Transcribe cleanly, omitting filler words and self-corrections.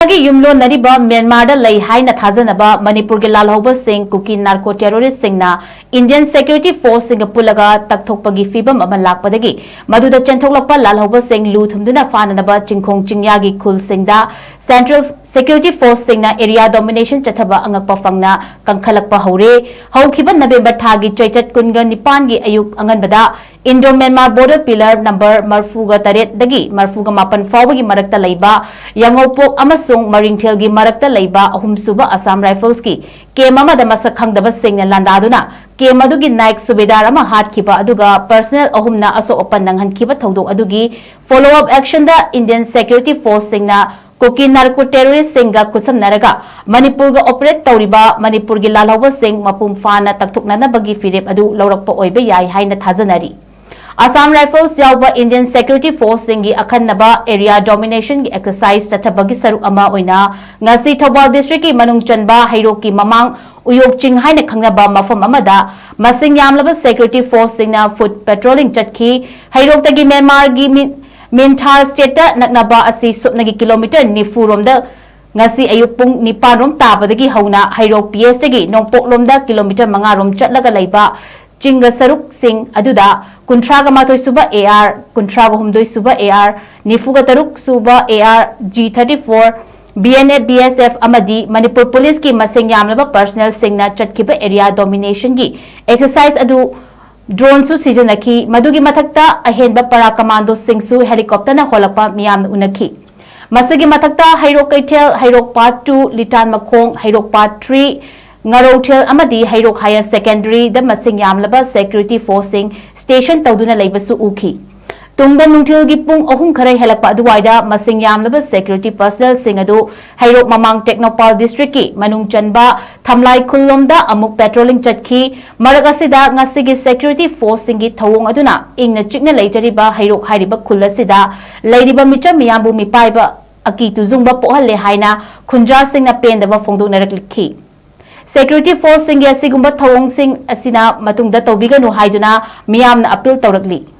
Gi Yumlo Nariba, Myanmar Lay Haina Thazanaba, Manipur Lalhoba Singh, Kuki narco terrorist Singna, Indian Security Force Singapulaga, Taktopagi Fibam Amalak Padagi, Madu the Chentolapa Lalhoba Singh, Luthumduna Fananaba, Chinkong Chingyagi Kul Singda, Central Security Force Singna, Area Domination Chataba Angapafangna, Kankalakpa Hore, Haukiban Nabemba Tagi, Chachat Kunga Nipangi Ayuk Anganbada, Indo-Myanmar border pillar number Marfuga Taret Dagi, Marfuga Mapan Fawagi Marakta Laiba, Yangopok Amasung Maringtel Gi Marakta Laiba, Ahumsuba Assam Rifles Ki, Ke Mama Damasakang Dabasing and Landaduna, Ke Madugi Naik Subedarama Hat Kipa Aduga, Personnel Ahumna Aso Opanangan Kipa Todo Adugi, follow-up action the Indian Security Force Singna, Kuki narco terrorist Singa Kusam Naraga, Manipurga operate Tauriba, Manipurgi Lalhoba Singh, Mapum Fana, Taktuknana Bagi Philip Adu, Laurapa Oibe Yai Haina Thazanari. Assam Rifles Yauba Indian Security Force Singi Akanaba Area Domination Exercise Tatabagi Saru Ama Oina, Ngasi Thobal District Manung Chanba, Hairoki Mamang, Uyok Ching Haina Kangnaba Mafam Amada, Masing Yamlaba Security Force Singna Foot Patrolling Chatki, Hairok Tagi Myanmar Gi Mintar State Naknaba Asi Supnagi Kilometer Nifurumda, Ngasi Ayupung Niparum Tabadagi Hauna, Hairok PS Tagi, Nongpok Lumda Kilometer Mangarum Chatlaga Laiba, Chinga Saruk Singh Aduda, Kuntraga Matoi Suba AR, Kuntraga Humdoi Suba AR, Nifuga Taruk Suba AR, G34, BNF BSF Amadi, Manipur Police Ki Masing Yamlaba Personnel Singna Chatkiba Area Domination Gi, Exercise Adu, Drone Su Season Aki, Madugi Matakta, Ahenba Para Commando Singsu, Helicopter Na Holapa Miam Unaki. Masagi Matakta, Hairok Kaitel, Hairok Part 2, Litan Makong, Hairok Part 3, Ngarotel Amadi Hairok Higher Secondary the Masing Yamlaba Security Forcing Station Tauduna Labasu Uki. Tungda Nungtil Gipung Ohum Kare Helapa Duwaida Masing Yamlaba Security Personnel Singadu Hairok Mamang Technopal District Manung Chanba Thamlai Kulomda Amuk Patrolling Chatki Maragasida Ngasigi Security Forcing Tawung Aduna Ingna Chikna Laitariba Hairok Hairiba Kulasida Ladiba Micha Miyambu Mipaiba Aki Tuzumba Pohale Haina Kunja Singna Pendaba Fongdu Narakli Security Force Singya Sigumba Thawong Sing Asina Matungda Tobiganu Haiduna Miyamna Appeal Taurakli.